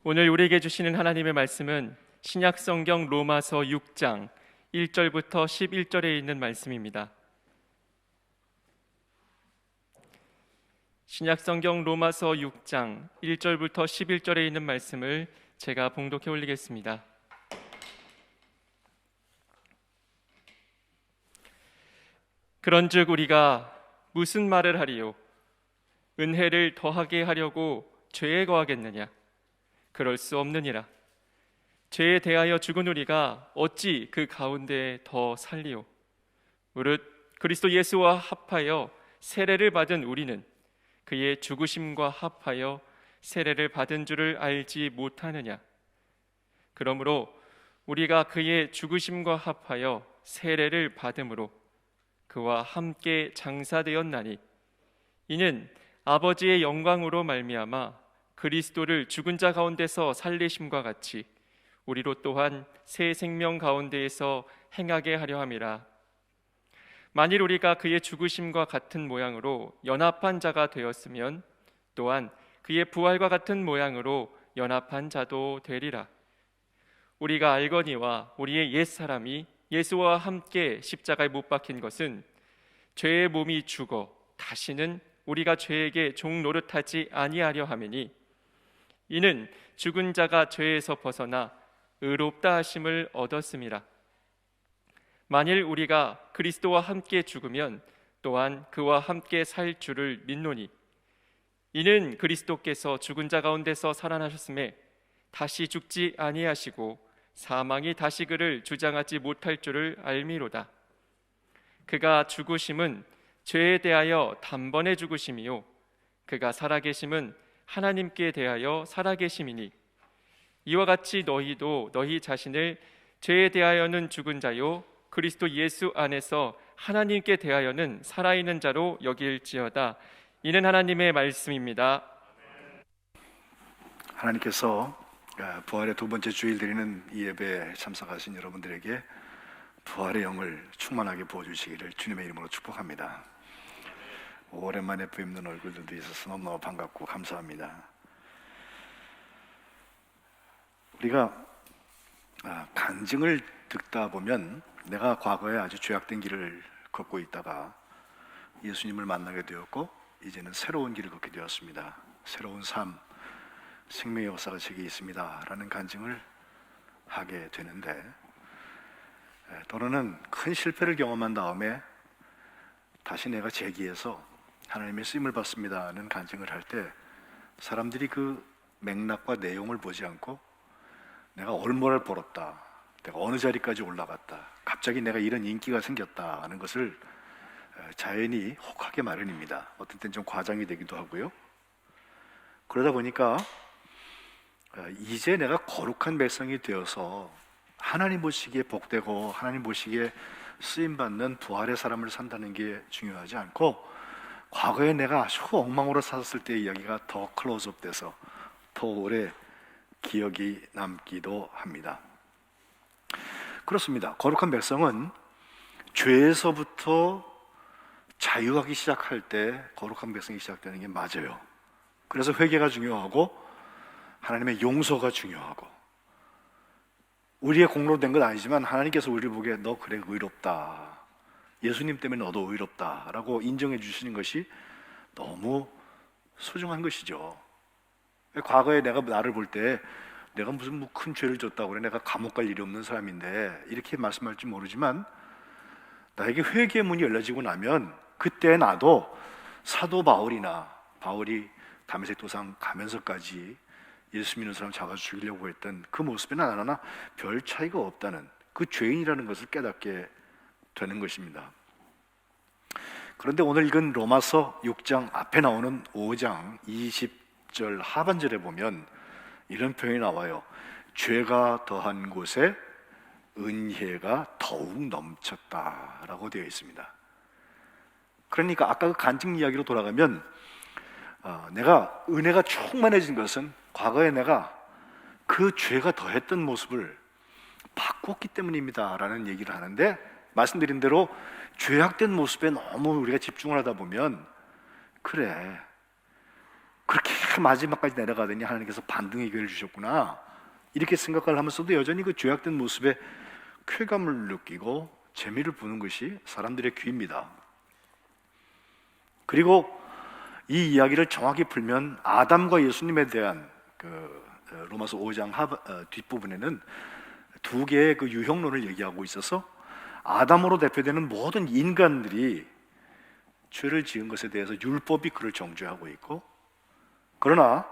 오늘 우리에게 주시는 하나님의 말씀은 신약성경 로마서 6장 1절부터 11절에 있는 말씀입니다. 신약성경 로마서 6장 1절부터 11절에 있는 말씀을 제가 봉독해 올리겠습니다. 그런즉 우리가 무슨 말을 하리요? 은혜를 더하게 하려고 죄에 거하겠느냐? 그럴 수 없느니라. 죄에 대하여 죽은 우리가 어찌 그 가운데 더 살리요? 무릇 그리스도 예수와 합하여 세례를 받은 우리는 그의 죽으심과 합하여 세례를 받은 줄을 알지 못하느냐? 그러므로 우리가 그의 죽으심과 합하여 세례를 받음으로 그와 함께 장사되었나니 이는 아버지의 영광으로 말미암아 그리스도를 죽은 자 가운데서 살리심과 같이 우리로 또한 새 생명 가운데에서 행하게 하려 함이라. 만일 우리가 그의 죽으심과 같은 모양으로 연합한 자가 되었으면 또한 그의 부활과 같은 모양으로 연합한 자도 되리라. 우리가 알거니와 우리의 옛사람이 예수와 함께 십자가에 못 박힌 것은 죄의 몸이 죽어 다시는 우리가 죄에게 종 노릇하지 아니하려 함이니 이는 죽은 자가 죄에서 벗어나 의롭다 하심을 얻었음이라. 만일 우리가 그리스도와 함께 죽으면 또한 그와 함께 살 줄을 믿노니 이는 그리스도께서 죽은 자 가운데서 살아나셨음에 다시 죽지 아니하시고 사망이 다시 그를 주장하지 못할 줄을 알미로다. 그가 죽으심은 죄에 대하여 단번에 죽으심이요 그가 살아계심은 하나님께 대하여 살아계심이니 이와 같이 너희도 너희 자신을 죄에 대하여는 죽은 자요 그리스도 예수 안에서 하나님께 대하여는 살아있는 자로 여길지어다. 이는 하나님의 말씀입니다. 하나님께서 부활의 두 번째 주일 드리는 이 예배에 참석하신 여러분들에게 부활의 영을 충만하게 부어주시기를 주님의 이름으로 축복합니다. 오랜만에 뵙는 얼굴들도 있어서 너무너무 반갑고 감사합니다. 우리가 간증을 듣다 보면 내가 과거에 아주 죄악된 길을 걷고 있다가 예수님을 만나게 되었고 이제는 새로운 길을 걷게 되었습니다. 새로운 삶, 생명의 역사가 제게 있습니다 라는 간증을 하게 되는데, 또는 큰 실패를 경험한 다음에 다시 내가 재기해서 하나님의 쓰임을 받습니다는 간증을 할 때 사람들이 그 맥락과 내용을 보지 않고 내가 얼마를 벌었다, 내가 어느 자리까지 올라갔다, 갑자기 내가 이런 인기가 생겼다 하는 것을 자연히 혹하게 마련입니다. 어떤 때는 좀 과장이 되기도 하고요. 그러다 보니까 이제 내가 거룩한 백성이 되어서 하나님 보시기에 복되고 하나님 보시기에 쓰임받는 부활의 사람을 산다는 게 중요하지 않고 과거에 내가 아주 엉망으로 살았을 때의 이야기가 더 클로즈업 돼서 더 오래 기억이 남기도 합니다. 그렇습니다. 거룩한 백성은 죄에서부터 자유하기 시작할 때 거룩한 백성이 시작되는 게 맞아요. 그래서 회개가 중요하고 하나님의 용서가 중요하고 우리의 공로로 된 건 아니지만 하나님께서 우리를 보기에 너 그래 의롭다, 예수님 때문에 너도 의롭다 라고 인정해 주시는 것이 너무 소중한 것이죠. 과거에 내가 나를 볼 때 내가 무슨 큰 죄를 졌다고 그래, 내가 감옥 갈 일이 없는 사람인데 이렇게 말씀할지 모르지만 나에게 회개의 문이 열려지고 나면 그때 나도 사도 바울이 다메섹 도상 가면서까지 예수 믿는 사람 잡아 죽이려고 했던 그 모습에는 하나 별 차이가 없다는 그 죄인이라는 것을 깨닫게 되는 것입니다. 그런데 오늘 읽은 로마서 6장 앞에 나오는 5장 20절 하반절에 보면 이런 표현이 나와요. 죄가 더한 곳에 은혜가 더욱 넘쳤다라고 되어 있습니다. 그러니까 아까 그 간증 이야기로 돌아가면 내가 은혜가 충만해진 것은 과거에 내가 그 죄가 더했던 모습을 바꿨기 때문입니다 라는 얘기를 하는데, 말씀드린 대로 죄악된 모습에 너무 우리가 집중을 하다 보면 그래 그렇게 마지막까지 내려가더니 하나님께서 반등의 기회를 주셨구나, 이렇게 생각을 하면서도 여전히 그 죄악된 모습에 쾌감을 느끼고 재미를 보는 것이 사람들의 귀입니다. 그리고 이 이야기를 정확히 풀면 아담과 예수님에 대한 로마서 5장 뒷부분에는 두 개의 그 유형론을 얘기하고 있어서 아담으로 대표되는 모든 인간들이 죄를 지은 것에 대해서 율법이 그를 정죄하고 있고, 그러나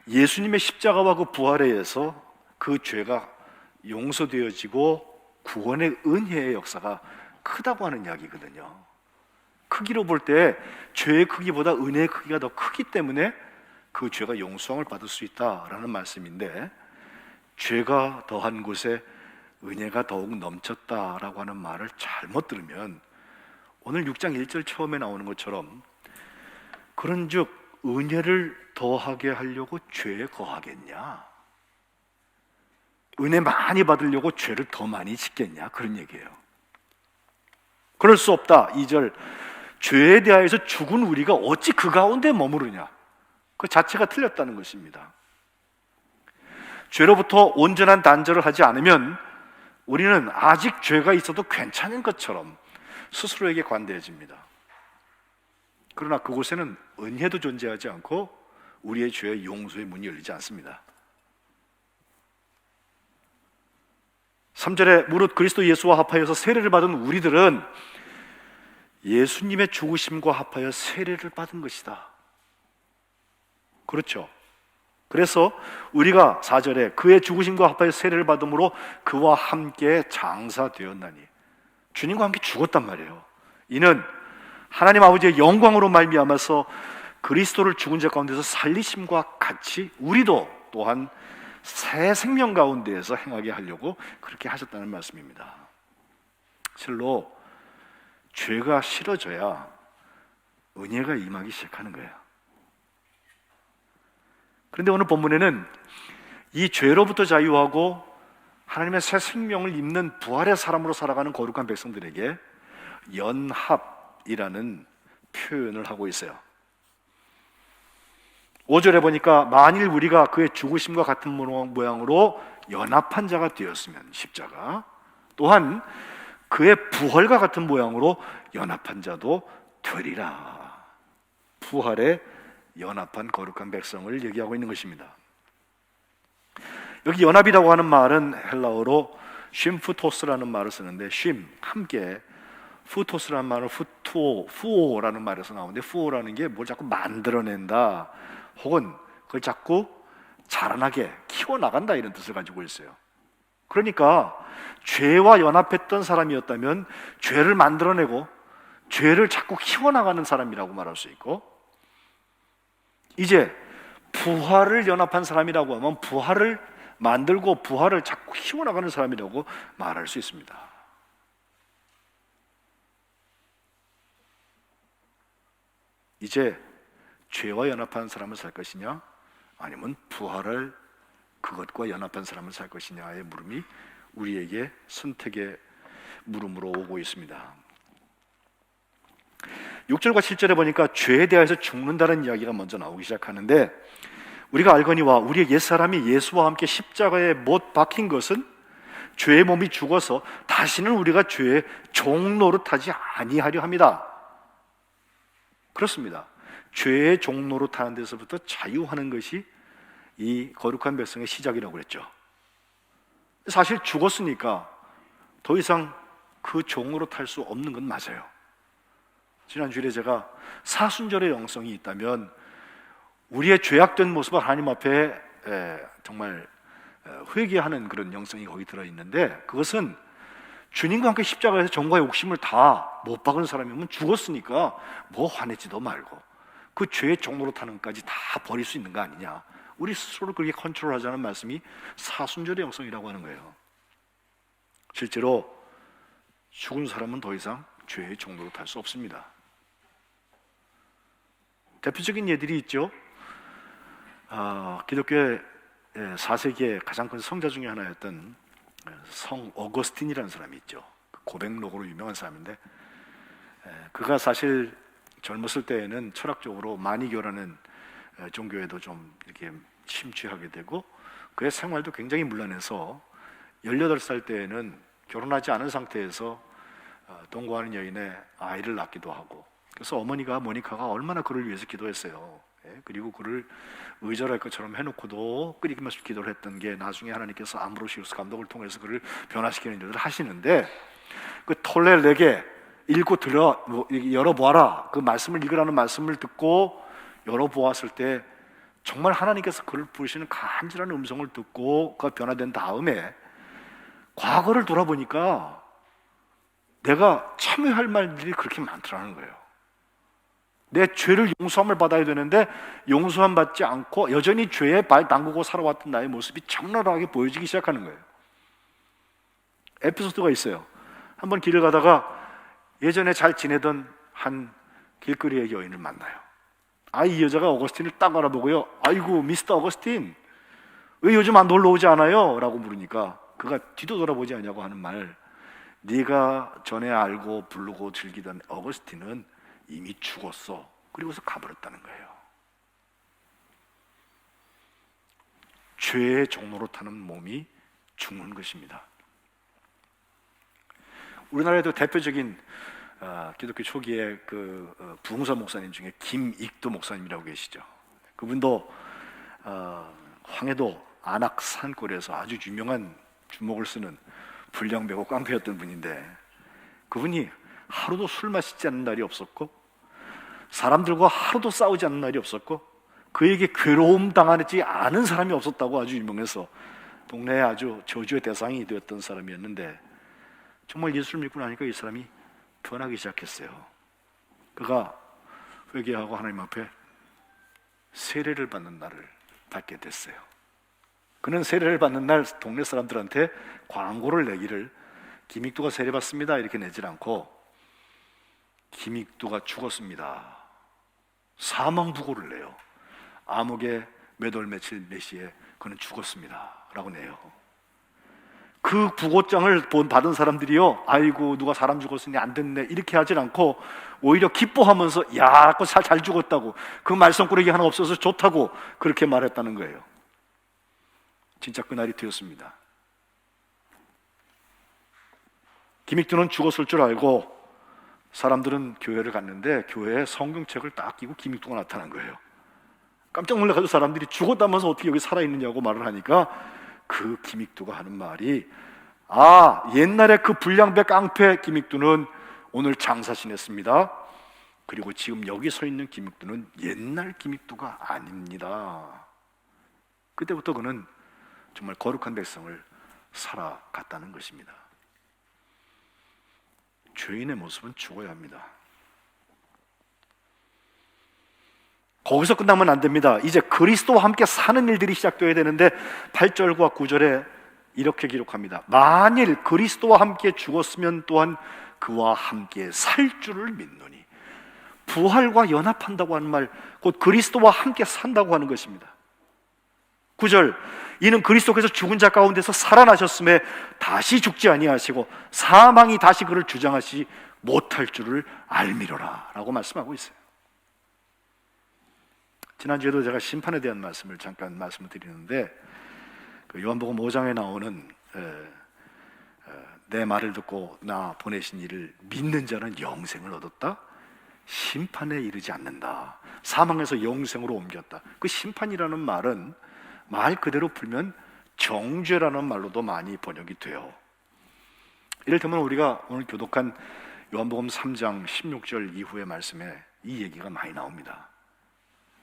예수님의 십자가와 그 부활에 의해서 그 죄가 용서되어지고 구원의 은혜의 역사가 크다고 하는 이야기거든요. 크기로 볼 때 죄의 크기보다 은혜의 크기가 더 크기 때문에 그 죄가 용서함을 받을 수 있다라는 말씀인데, 죄가 더한 곳에 은혜가 더욱 넘쳤다라고 하는 말을 잘못 들으면 오늘 6장 1절 처음에 나오는 것처럼 그런즉 은혜를 더하게 하려고 죄에 거하겠냐, 은혜 많이 받으려고 죄를 더 많이 짓겠냐, 그런 얘기예요. 그럴 수 없다. 2절, 죄에 대하여서 죽은 우리가 어찌 그 가운데 머무르냐, 그 자체가 틀렸다는 것입니다. 죄로부터 온전한 단절을 하지 않으면 우리는 아직 죄가 있어도 괜찮은 것처럼 스스로에게 관대해집니다. 그러나 그곳에는 은혜도 존재하지 않고 우리의 죄의 용서의 문이 열리지 않습니다. 3절에 무릇 그리스도 예수와 합하여서 세례를 받은 우리들은 예수님의 죽으심과 합하여 세례를 받은 것이다. 그렇죠. 그래서 우리가 4절에 그의 죽으심과 합하여 세례를 받음으로 그와 함께 장사되었나니, 주님과 함께 죽었단 말이에요. 이는 하나님 아버지의 영광으로 말미암아서 그리스도를 죽은 자 가운데서 살리심과 같이 우리도 또한 새 생명 가운데에서 행하게 하려고 그렇게 하셨다는 말씀입니다. 실로 죄가 싫어져야 은혜가 임하기 시작하는 거예요. 그런데 오늘 본문에는 이 죄로부터 자유하고 하나님의 새 생명을 입는 부활의 사람으로 살아가는 거룩한 백성들에게 연합이라는 표현을 하고 있어요. 5절에 보니까 만일 우리가 그의 죽으심과 같은 모양으로 연합한 자가 되었으면, 십자가, 또한 그의 부활과 같은 모양으로 연합한 자도 되리라. 부활에 연합한 거룩한 백성을 얘기하고 있는 것입니다. 여기 연합이라고 하는 말은 헬라어로 쉼프토스라는 말을 쓰는데, 쉼, 함께, 푸토스라는 말은 후오라는 말에서 나오는데, 후오라는 게 뭘 자꾸 만들어낸다, 혹은 그걸 자꾸 자라나게 키워나간다, 이런 뜻을 가지고 있어요. 그러니까 죄와 연합했던 사람이었다면 죄를 만들어내고 죄를 자꾸 키워나가는 사람이라고 말할 수 있고, 이제 부활을 연합한 사람이라고 하면 부활을 만들고 부활을 자꾸 키워나가는 사람이라고 말할 수 있습니다. 이제 죄와 연합한 사람을 살 것이냐, 아니면 부활을 그것과 연합한 사람을 살 것이냐의 물음이 우리에게 선택의 물음으로 오고 있습니다. 6절과 7절에 보니까 죄에 대해서 죽는다는 이야기가 먼저 나오기 시작하는데, 우리가 알거니와 우리의 옛사람이 예수와 함께 십자가에 못 박힌 것은 죄의 몸이 죽어서 다시는 우리가 죄의 종 노릇하지 아니하려 합니다. 그렇습니다. 죄의 종 노릇하는 데서부터 자유하는 것이 이 거룩한 백성의 시작이라고 그랬죠. 사실 죽었으니까 더 이상 그 종으로 탈 수 없는 건 맞아요. 지난주에 제가 사순절의 영성이 있다면 우리의 죄악된 모습을 하나님 앞에 정말 회개하는 그런 영성이 거기 들어있는데, 그것은 주님과 함께 십자가에서 정과 욕심을 다 못 박은 사람이면 죽었으니까 뭐 화내지도 말고 그 죄의 종로로 타는 것까지 다 버릴 수 있는 거 아니냐, 우리 스스로를 그렇게 컨트롤하자는 말씀이 사순절의 영성이라고 하는 거예요. 실제로 죽은 사람은 더 이상 죄의 종로로 탈 수 없습니다. 대표적인 예들이 있죠. 기독교의 4세기의 가장 큰 성자 중에 하나였던 성 어거스틴이라는 사람이 있죠. 고백록으로 유명한 사람인데, 그가 사실 젊었을 때에는 철학적으로 마니교라는 종교에도 좀 이렇게 침취하게 되고 그의 생활도 굉장히 문란해서 18살 때에는 결혼하지 않은 상태에서 동거하는 여인의 아이를 낳기도 하고, 그래서 어머니가 모니카가 얼마나 그를 위해서 기도했어요. 그리고 그를 의절할 것처럼 해놓고도 끊임없이 기도를 했던 게 나중에 하나님께서 암브로시우스 감독을 통해서 그를 변화시키는 일을 하시는데, 그 톨레르에게 읽고 열어보아라, 그 말씀을 읽으라는 말씀을 듣고 열어보았을 때 정말 하나님께서 그를 부르시는 간절한 음성을 듣고 그가 변화된 다음에 과거를 돌아보니까 내가 참여할 말들이 그렇게 많더라는 거예요. 내 죄를 용서함을 받아야 되는데 용서함 받지 않고 여전히 죄에 발 담그고 살아왔던 나의 모습이 적나라하게 보여지기 시작하는 거예요. 에피소드가 있어요. 한번 길을 가다가 예전에 잘 지내던 한 길거리의 여인을 만나요. 이 여자가 어거스틴을 딱 알아보고요, 아이고 미스터 어거스틴, 왜 요즘 안 놀러 오지 않아요? 라고 물으니까 그가 뒤도 돌아보지 않냐고 하는 말, 네가 전에 알고 부르고 즐기던 어거스틴은 이미 죽었어. 그리고서 가버렸다는 거예요. 죄의 종로로 타는 몸이 죽는 것입니다. 우리나라에도 대표적인 기독교 초기의 부흥사 목사님 중에 김익도 목사님이라고 계시죠. 그분도 황해도 안악 산골에서 아주 유명한 주먹을 쓰는 불량배고 깡패였던 분인데, 그분이 하루도 술 마시지 않는 날이 없었고 사람들과 하루도 싸우지 않는 날이 없었고 그에게 괴로움 당하지 않은 사람이 없었다고 아주 유명해서 동네에 아주 저주의 대상이 되었던 사람이었는데, 정말 예수를 믿고 나니까 이 사람이 변하기 시작했어요. 그가 회개하고 하나님 앞에 세례를 받는 날을 받게 됐어요. 그는 세례를 받는 날 동네 사람들한테 광고를 내기를, 김익도가 세례받습니다 이렇게 내질 않고 김익도가 죽었습니다, 사망부고를 내요. 암흑의 몇 월 며칠 몇 시에 그는 죽었습니다 라고 내요. 그 부고장을 받은 사람들이요, 아이고 누가 사람 죽었으니 안 됐네 이렇게 하질 않고 오히려 기뻐하면서 야, 그거 잘 죽었다고, 그 말썽꾸러기 하나 없어서 좋다고 그렇게 말했다는 거예요. 진짜 그날이 되었습니다. 김익도는 죽었을 줄 알고 사람들은 교회를 갔는데 교회에 성경책을 딱 끼고 김익도가 나타난 거예요. 깜짝 놀라가지고 사람들이 죽었다면서 어떻게 여기 살아있느냐고 말을 하니까 그 김익도가 하는 말이, 옛날에 그 불량배 깡패 김익도는 오늘 장사 지냈습니다. 그리고 지금 여기 서 있는 김익도는 옛날 김익도가 아닙니다. 그때부터 그는 정말 거룩한 백성을 살아갔다는 것입니다. 죄인의 모습은 죽어야 합니다. 거기서 끝나면 안 됩니다. 이제 그리스도와 함께 사는 일들이 시작되어야 되는데 8절과 9절에 이렇게 기록합니다. 만일 그리스도와 함께 죽었으면 또한 그와 함께 살 줄을 믿노니, 부활과 연합한다고 하는 말, 곧 그리스도와 함께 산다고 하는 것입니다. 9절, 이는 그리스도께서 죽은 자 가운데서 살아나셨음에 다시 죽지 아니하시고 사망이 다시 그를 주장하시 못할 줄을 알미로라 라고 말씀하고 있어요. 지난주에도 제가 심판에 대한 말씀을 잠깐 말씀을 드리는데, 그 요한복음 5장에 나오는 내 말을 듣고 나 보내신 이를 믿는 자는 영생을 얻었다, 심판에 이르지 않는다, 사망에서 영생으로 옮겼다. 그 심판이라는 말은 말 그대로 풀면 정죄라는 말로도 많이 번역이 돼요. 이를테면 우리가 오늘 교독한 요한복음 3장 16절 이후의 말씀에 이 얘기가 많이 나옵니다.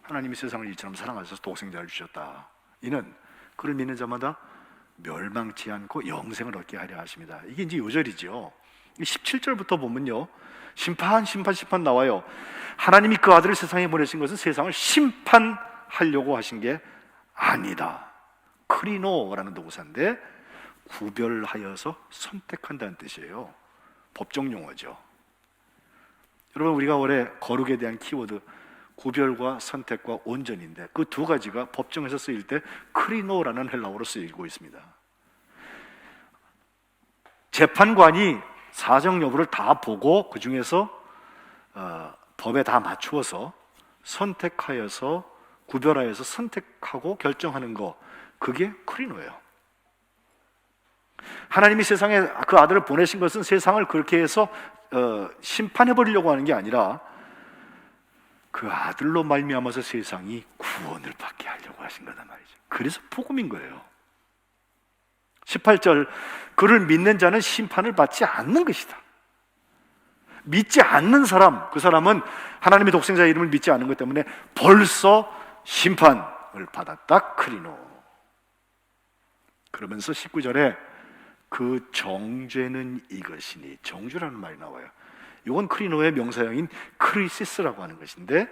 하나님이 세상을 이처럼 사랑하셔서 독생자를 주셨다. 이는 그를 믿는 자마다 멸망치 않고 영생을 얻게 하려 하십니다. 이게 이제 요절이죠. 17절부터 보면요, 심판 나와요. 하나님이 그 아들을 세상에 보내신 것은 세상을 심판하려고 하신 게 아니다. 크리노라는 동사인데 구별하여서 선택한다는 뜻이에요. 법정 용어죠. 여러분, 우리가 올해 거룩에 대한 키워드 구별과 선택과 온전인데 그 두 가지가 법정에서 쓰일 때 크리노라는 헬라어로 쓰이고 있습니다. 재판관이 사정 여부를 다 보고 그 중에서 법에 다 맞추어서 선택하여서 구별하여서 선택하고 결정하는 거, 그게 크리노예요. 하나님이 세상에 그 아들을 보내신 것은 세상을 그렇게 해서 심판해버리려고 하는 게 아니라 그 아들로 말미암아서 세상이 구원을 받게 하려고 하신 거단 말이죠. 그래서 복음인 거예요. 18절, 그를 믿는 자는 심판을 받지 않는 것이다. 믿지 않는 사람, 그 사람은 하나님의 독생자 이름을 믿지 않는 것 때문에 벌써 심판을 받았다. 크리노. 그러면서 19절에 그 정죄는 이것이니, 정죄라는 말이 나와요. 이건 크리노의 명사형인 크리시스라고 하는 것인데,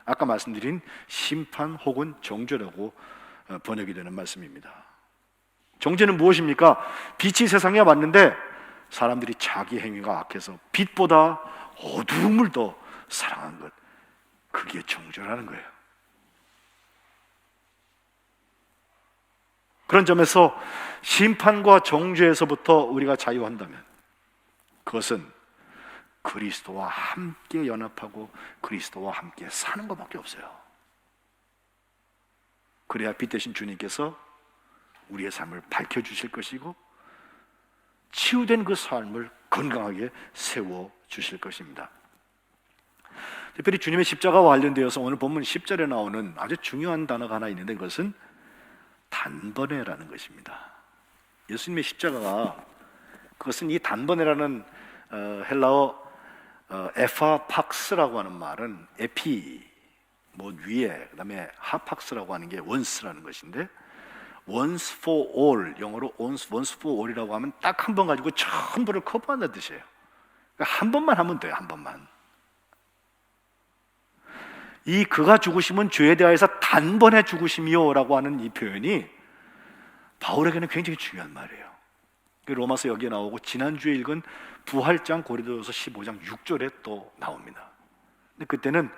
아까 말씀드린 심판 혹은 정죄라고 번역이 되는 말씀입니다. 정죄는 무엇입니까? 빛이 세상에 왔는데 사람들이 자기 행위가 악해서 빛보다 어두움을 더 사랑한 것, 그게 정죄라는 거예요. 그런 점에서 심판과 정죄에서부터 우리가 자유한다면 그것은 그리스도와 함께 연합하고 그리스도와 함께 사는 것밖에 없어요. 그래야 빛 대신 주님께서 우리의 삶을 밝혀주실 것이고 치유된 그 삶을 건강하게 세워주실 것입니다. 특별히 주님의 십자가와 관련되어서 오늘 본문 10절에 나오는 아주 중요한 단어가 하나 있는데, 그것은 단번에라는 것입니다. 예수님의 십자가가, 그것은 이 단번에라는 헬라어 에파팍스라고 하는 말은 에피, 뭐 위에, 그 다음에 하팍스라고 하는 게 once라는 것인데, once for all, 영어로 once for all이라고 하면 딱 한 번 가지고 전부를 커버한다는 뜻이에요. 그러니까 한 번만 하면 돼요. 한 번만. 이 그가 죽으심은 죄에 대하여서 단번에 죽으심이요 라고 하는 이 표현이 바울에게는 굉장히 중요한 말이에요. 로마서 여기에 나오고 지난주에 읽은 부활장 고린도전서 15장 6절에 또 나옵니다. 근데 그때는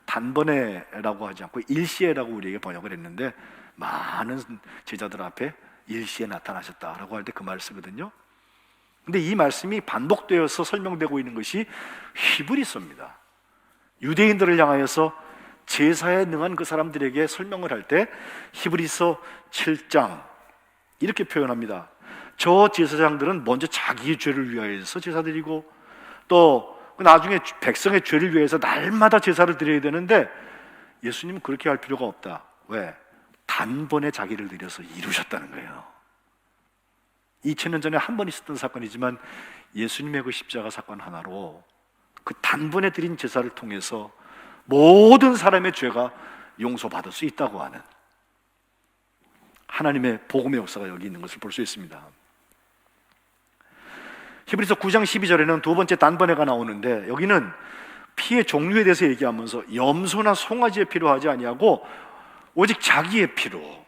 단번에라고 하지 않고 일시에라고 우리에게 번역을 했는데, 많은 제자들 앞에 일시에 나타나셨다라고 할 때 그 말을 쓰거든요. 근데 이 말씀이 반복되어서 설명되고 있는 것이 히브리서입니다. 유대인들을 향하여서 제사에 능한 그 사람들에게 설명을 할 때 히브리서 7장 이렇게 표현합니다. 저 제사장들은 먼저 자기의 죄를 위하여서 제사 드리고, 또 나중에 백성의 죄를 위해서 날마다 제사를 드려야 되는데, 예수님은 그렇게 할 필요가 없다. 왜? 단번에 자기를 드려서 이루셨다는 거예요. 2000년 전에 한 번 있었던 사건이지만 예수님의 그 십자가 사건 하나로 그 단번에 드린 제사를 통해서 모든 사람의 죄가 용서받을 수 있다고 하는 하나님의 복음의 역사가 여기 있는 것을 볼 수 있습니다. 히브리서 9장 12절에는 두 번째 단번에가 나오는데, 여기는 피의 종류에 대해서 얘기하면서 염소나 송아지의 피로 하지 아니하고 오직 자기의 피로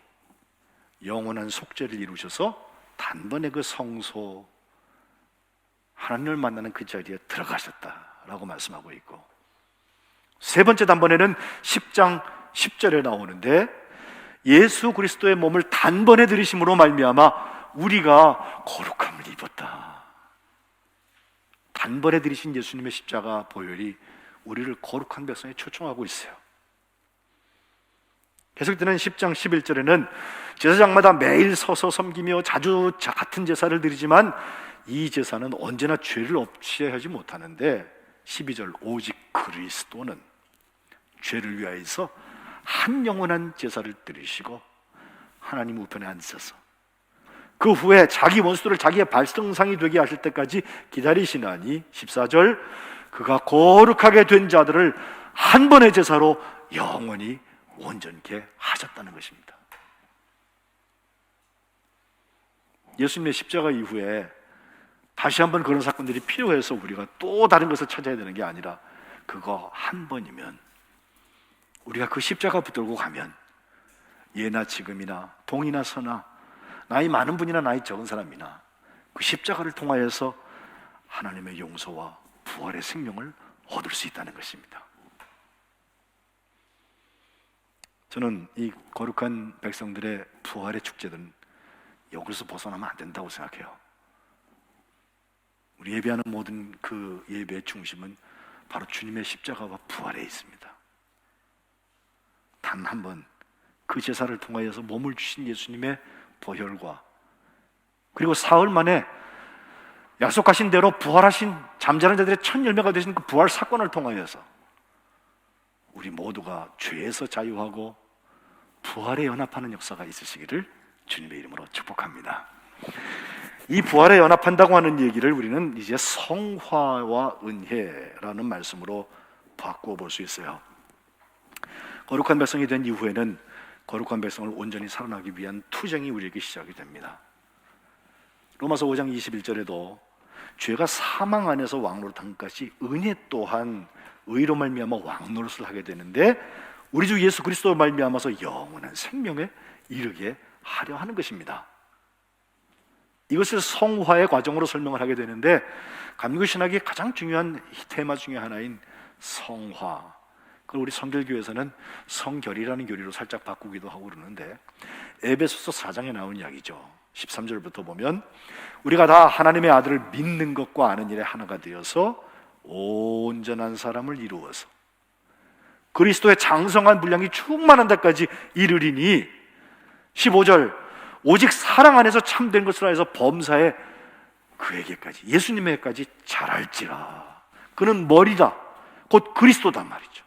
영원한 속죄를 이루셔서 단번에 그 성소 하나님을 만나는 그 자리에 들어가셨다라고 말씀하고 있고, 세 번째 단번에는 10장 10절에 나오는데, 예수 그리스도의 몸을 단번에 들이심으로 말미암아 우리가 거룩함을 입었다. 단번에 들이신 예수님의 십자가 보혈이 우리를 거룩한 백성에 초청하고 있어요. 계속되는 10장 11절에는 제사장마다 매일 서서 섬기며 자주 같은 제사를 드리지만 이 제사는 언제나 죄를 없이 하지 못하는데, 12절 오직 그리스도는 죄를 위하여서 한 영원한 제사를 드리시고 하나님 우편에 앉으셔서 그 후에 자기 원수들을 자기의 발등상이 되게 하실 때까지 기다리시나니, 14절 그가 거룩하게 된 자들을 한 번의 제사로 영원히 온전케 하셨다는 것입니다. 예수님의 십자가 이후에 다시 한번 그런 사건들이 필요해서 우리가 또 다른 것을 찾아야 되는 게 아니라, 그거 한 번이면 우리가 그 십자가 붙들고 가면 예나 지금이나 동이나 서나 나이 많은 분이나 나이 적은 사람이나 그 십자가를 통하여서 하나님의 용서와 부활의 생명을 얻을 수 있다는 것입니다. 저는 이 거룩한 백성들의 부활의 축제들은 여기서 벗어나면 안 된다고 생각해요. 우리 예배하는 모든 그 예배의 중심은 바로 주님의 십자가와 부활에 있습니다. 단 한 번 그 제사를 통하여서 몸을 주신 예수님의 보혈과, 그리고 사흘 만에 약속하신 대로 부활하신 잠자는 자들의 첫 열매가 되신 그 부활 사건을 통하여서 우리 모두가 죄에서 자유하고 부활에 연합하는 역사가 있으시기를 주님의 이름으로 축복합니다. 이 부활에 연합한다고 하는 얘기를 우리는 이제 성화와 은혜라는 말씀으로 바꾸어 볼 수 있어요. 거룩한 백성이 된 이후에는 거룩한 백성을 온전히 살아나기 위한 투쟁이 우리에게 시작이 됩니다. 로마서 5장 21절에도 죄가 사망 안에서 왕노릇한 것이 은혜 또한 의로 말미암아 왕노릇을 하게 되는데 우리 주 예수 그리스도로 말미암아서 영원한 생명에 이르게 하려 하는 것입니다. 이것을 성화의 과정으로 설명을 하게 되는데 감리교 신학의 가장 중요한 테마 중에 하나인 성화, 그걸 우리 성결교에서는 성결이라는 교리로 살짝 바꾸기도 하고 그러는데 에베소서 4장에 나온 이야기죠. 13절부터 보면 우리가 다 하나님의 아들을 믿는 것과 아는 일에 하나가 되어서 온전한 사람을 이루어서 그리스도의 장성한 분량이 충만한 데까지 이르리니 15절 오직 사랑 안에서 참된 것을 하여서 범사에 그에게까지 예수님에게까지 자랄지라. 그는 머리다 곧 그리스도단 말이죠.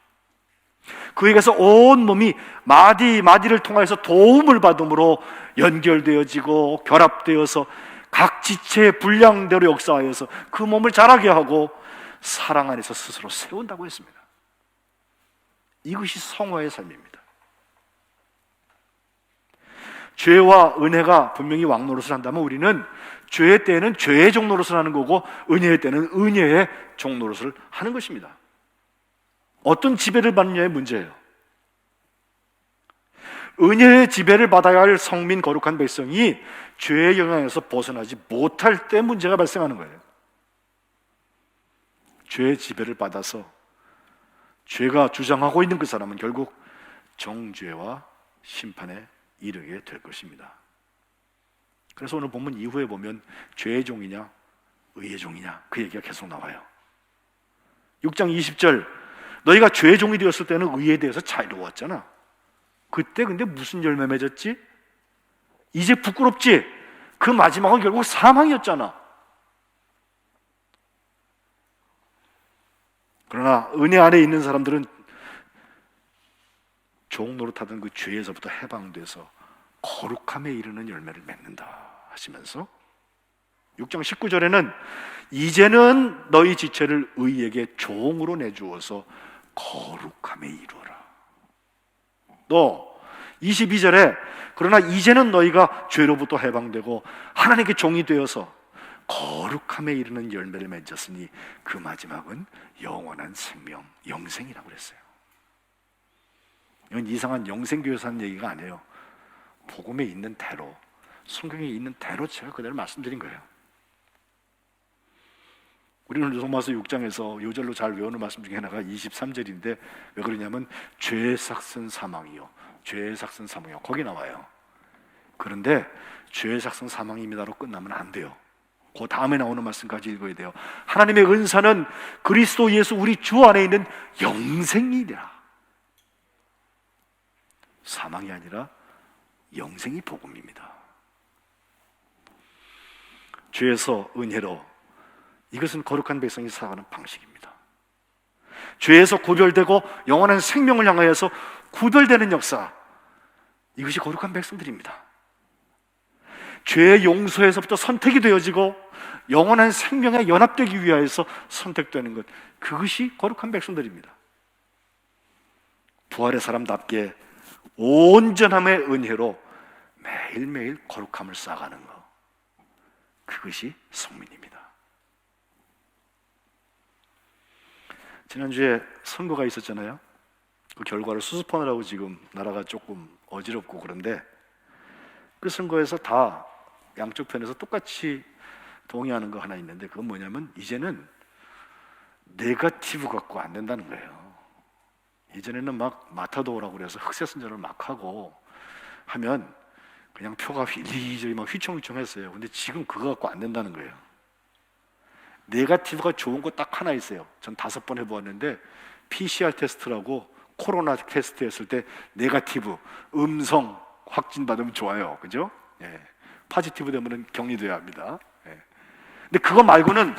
그에게서 온 몸이 마디마디를 통하여서 도움을 받음으로 연결되어지고 결합되어서 각 지체의 분량대로 역사하여서 그 몸을 자라게 하고 사랑 안에서 스스로 세운다고 했습니다. 이것이 성화의 삶입니다. 죄와 은혜가 분명히 왕노릇을 한다면 우리는 죄의 때에는 죄의 종노릇을 하는 거고 은혜의 때는 은혜의 종노릇을 하는 것입니다. 어떤 지배를 받느냐의 문제예요. 은혜의 지배를 받아야 할 성민 거룩한 백성이 죄의 영향에서 벗어나지 못할 때 문제가 발생하는 거예요. 죄의 지배를 받아서 죄가 주장하고 있는 그 사람은 결국 정죄와 심판에 이르게 될 것입니다. 그래서 오늘 본문 이후에 보면 죄의 종이냐 의의 종이냐 그 얘기가 계속 나와요. 6장 20절 너희가 죄의 종이 되었을 때는 의에 대해서 자유로웠잖아. 그때 근데 무슨 열매 맺었지? 이제 부끄럽지? 그 마지막은 결국 사망이었잖아. 그러나 은혜 안에 있는 사람들은 종 노릇하던 그 죄에서부터 해방돼서 거룩함에 이르는 열매를 맺는다 하시면서 6장 19절에는 이제는 너희 지체를 의에게 종으로 내주어서 거룩함에 이루어라. 또 22절에 그러나 이제는 너희가 죄로부터 해방되고 하나님께 종이 되어서 거룩함에 이르는 열매를 맺었으니 그 마지막은 영원한 생명, 영생이라고 그랬어요. 이건 이상한 영생교회에서 하는 얘기가 아니에요. 복음에 있는 대로, 성경에 있는 대로 제가 그대로 말씀드린 거예요. 우리는 로마서 6장에서 요절로 잘 외우는 말씀 중에 하나가 23절인데 왜 그러냐면 죄의 삭은 사망이요, 죄의 삭은 사망이요 거기 나와요. 그런데 죄의 삭은 사망입니다로 끝나면 안 돼요. 그 다음에 나오는 말씀까지 읽어야 돼요. 하나님의 은사는 그리스도 예수 우리 주 안에 있는 영생이라. 사망이 아니라 영생이 복음입니다. 죄에서 은혜로, 이것은 거룩한 백성이 살아가는 방식입니다. 죄에서 구별되고 영원한 생명을 향하여서 구별되는 역사, 이것이 거룩한 백성들입니다. 죄의 용서에서부터 선택이 되어지고 영원한 생명에 연합되기 위하여서 선택되는 것, 그것이 거룩한 백성들입니다. 부활의 사람답게 온전함의 은혜로 매일매일 거룩함을 쌓아가는 것, 그것이 성민입니다. 지난주에 선거가 있었잖아요. 그 결과를 수습하느라고 지금 나라가 조금 어지럽고 그런데 그 선거에서 다 양쪽 편에서 똑같이 동의하는 거 하나 있는데 그건 뭐냐면 이제는 네거티브 갖고 안 된다는 거예요. 이전에는 막 마타도라고 그래서 흑색 선전을 막 하고 하면 그냥 표가 이리저리 막 휘청휘청했어요. 근데 지금 그거 갖고 안 된다는 거예요. 네거티브가 좋은 거 딱 하나 있어요. 전 5번 해보았는데 PCR 테스트라고 코로나 테스트 했을 때 네거티브, 음성 확진 받으면 좋아요, 그죠? 예. 포지티브 되면 격리돼야 합니다. 예. 근데 그거 말고는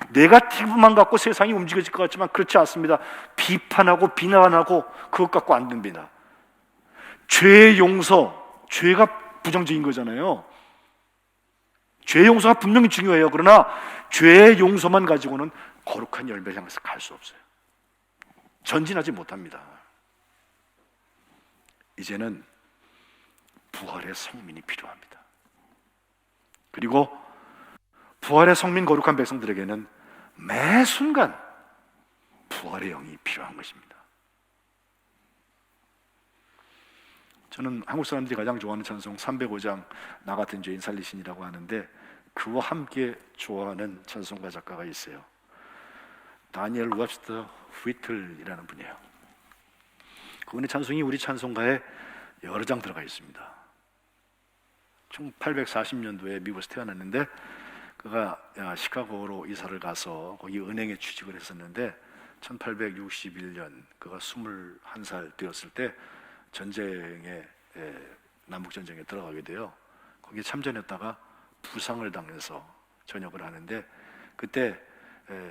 네거티브만 갖고 세상이 움직여질 것 같지만 그렇지 않습니다. 비판하고 비난하고 그것 갖고 안 됩니다. 죄의 용서, 죄가 부정적인 거잖아요. 죄의 용서가 분명히 중요해요. 그러나 죄의 용서만 가지고는 거룩한 열매를 향해서 갈 수 없어요. 전진하지 못합니다. 이제는 부활의 성민이 필요합니다. 그리고 부활의 성민 거룩한 백성들에게는 매 순간 부활의 영이 필요한 것입니다. 저는 한국 사람들이 가장 좋아하는 찬송 305장 나 같은 죄인 살리신이라고 하는데 그와 함께 좋아하는 찬송가 작가가 있어요. 다니엘 웹스터 휘틀이라는 분이에요. 그분의 찬송이 우리 찬송가에 여러 장 들어가 있습니다. 1840년도에 미국에서 태어났는데 그가 시카고로 이사를 가서 거기 은행에 취직을 했었는데 1861년 그가 21살 되었을 때 전쟁에 남북전쟁에 들어가게 돼요. 거기에 참전했다가 부상을 당해서 전역을 하는데 그때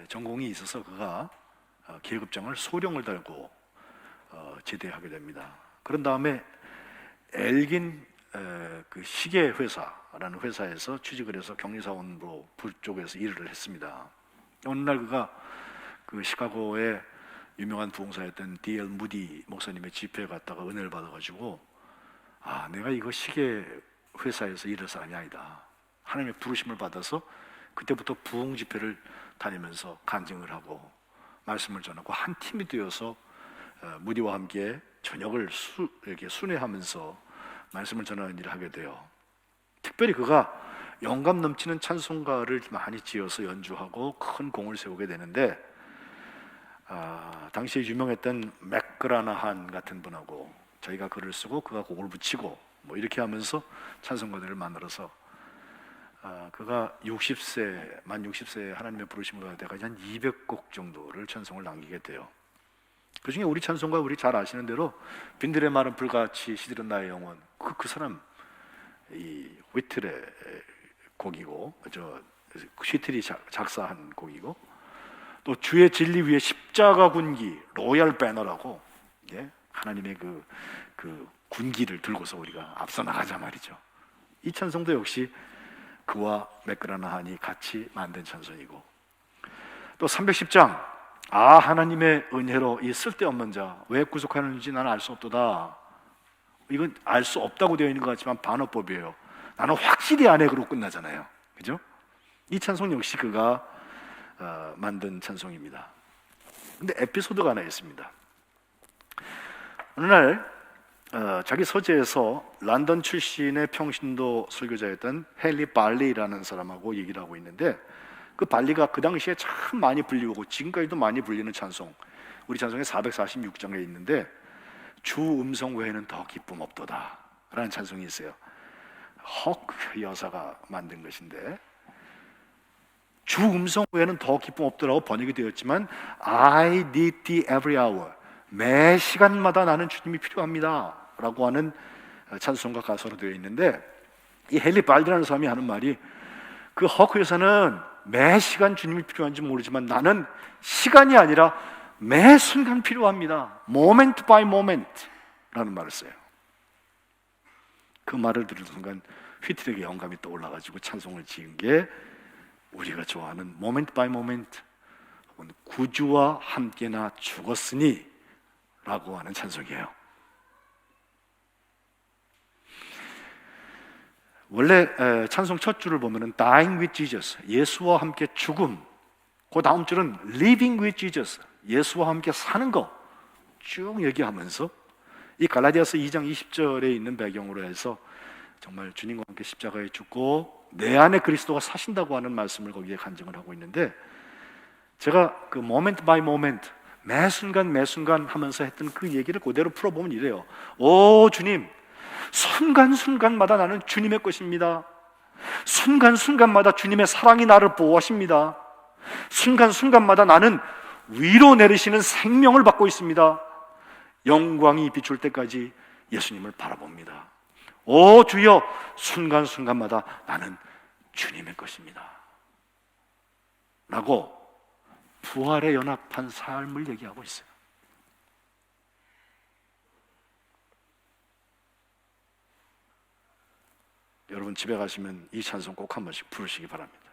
전공이 있어서 그가 계급장을 소령을 달고 제대하게 됩니다. 그런 다음에 엘긴 그 시계 회사라는 회사에서 취직을 해서 격리사원으로 부쪽에서 일을 했습니다. 어느 날 그가 그 시카고의 유명한 부흥사였던 D.L. 무디 목사님의 집회에 갔다가 은혜를 받아가지고 내가 이거 시계 회사에서 일할 사람이 아니다. 하나님의 부르심을 받아서 그때부터 부흥 집회를 다니면서 간증을 하고 말씀을 전하고 한 팀이 되어서 무디와 함께 저녁을 이렇게 순회하면서 말씀을 전하는 일을 하게 돼요. 특별히 그가 영감 넘치는 찬송가를 많이 지어서 연주하고 큰 공을 세우게 되는데 당시에 유명했던 맥그라나한 같은 분하고 저희가 글을 쓰고 그가 곡을 붙이고 뭐 이렇게 하면서 찬송가들을 만들어서 그가 만 60세에 하나님의 부르심을 받을 때까지 한 200곡 정도를 찬송을 남기게 돼요. 그 중에 우리 찬송가 우리 잘 아시는 대로 빈들의 마른 불같이 시들은 나의 영혼 그 사람 이 휘틀의 곡이고 휘틀이 작사한 곡이고 또 주의 진리 위에 십자가 군기 로얄 배너라고 하나님의 그 군기를 들고서 우리가 앞서 나가자 말이죠. 이 찬송도 역시 그와 맥그라나한이 같이 만든 찬송이고 또 310장 하나님의 은혜로 이 쓸데없는 자 왜 구속하는지 나는 알 수 없도다. 이건 알 수 없다고 되어 있는 것 같지만 반어법이에요. 나는 확실히 안 해 그러고 끝나잖아요. 그죠? 이 찬송 역시 그가 만든 찬송입니다. 근데 에피소드가 하나 있습니다. 어느 날 자기 서재에서 런던 출신의 평신도 설교자였던 헨리 발리라는 사람하고 얘기를 하고 있는데 그 발리가 그 당시에 참 많이 불리고 지금까지도 많이 불리는 찬송 우리 찬송에 446장에 있는데 주 음성 외에는 더 기쁨 없도다 라는 찬송이 있어요. 허크 여사가 만든 것인데 주 음성 외에는 더 기쁨 없더라고 번역이 되었지만 I need thee every hour 매 시간마다 나는 주님이 필요합니다 라고 하는 찬송가 가사로 되어 있는데 이 헨리 발리라는 사람이 하는 말이 그 허크 여사는 매 시간 주님이 필요한지 모르지만 나는 시간이 아니라 매 순간 필요합니다. moment by moment 라는 말을 써요. 그 말을 들은 순간 휘틀에게 영감이 떠올라가지고 찬송을 지은 게 우리가 좋아하는 moment by moment 혹은 구주와 함께나 죽었으니 라고 하는 찬송이에요. 원래 찬송 첫 줄을 보면은 dying with Jesus 예수와 함께 죽음 그 다음 줄은 living with Jesus 예수와 함께 사는 거 쭉 얘기하면서 이 갈라디아서 2장 20절에 있는 배경으로 해서 정말 주님과 함께 십자가에 죽고 내 안에 그리스도가 사신다고 하는 말씀을 거기에 간증을 하고 있는데 제가 그 moment by moment 매 순간 매 순간 하면서 했던 그 얘기를 그대로 풀어보면 이래요. 오 주님 순간순간마다 나는 주님의 것입니다. 순간순간마다 주님의 사랑이 나를 보호하십니다. 순간순간마다 나는 위로 내리시는 생명을 받고 있습니다. 영광이 비출 때까지 예수님을 바라봅니다. 오 주여, 순간순간마다 나는 주님의 것입니다 라고 부활에 연합한 삶을 얘기하고 있어요. 여러분 집에 가시면 이 찬송 꼭 한 번씩 부르시기 바랍니다.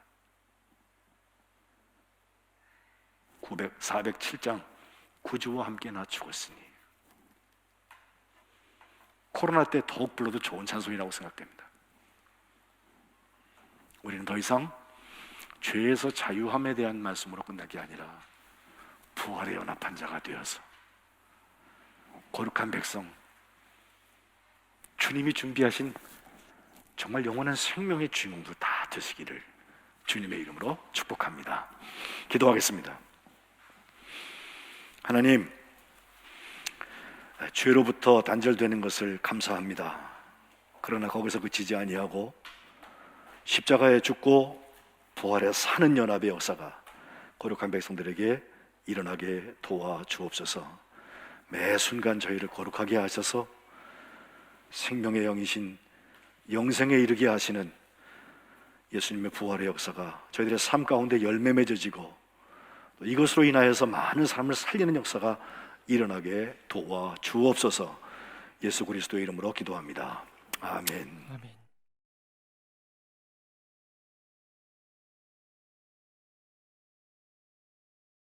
407장 구주와 함께 나 죽었으니. 코로나 때 더욱 불러도 좋은 찬송이라고 생각됩니다. 우리는 더 이상 죄에서 자유함에 대한 말씀으로 끝나게 아니라 부활에 연합한 자가 되어서 거룩한 백성, 주님이 준비하신 정말 영원한 생명의 주인공도 다 되시기를 주님의 이름으로 축복합니다. 기도하겠습니다. 하나님, 죄로부터 단절되는 것을 감사합니다. 그러나 거기서 그치지 아니하고 십자가에 죽고 부활에 사는 연합의 역사가 거룩한 백성들에게 일어나게 도와주옵소서. 매 순간 저희를 거룩하게 하셔서 생명의 영이신 영생에 이르게 하시는 예수님의 부활의 역사가 저희들의 삶 가운데 열매 맺어지고 이것으로 인하여서 많은 사람을 살리는 역사가 일어나게 도와주옵소서. 예수 그리스도의 이름으로 기도합니다. 아멘. 아멘.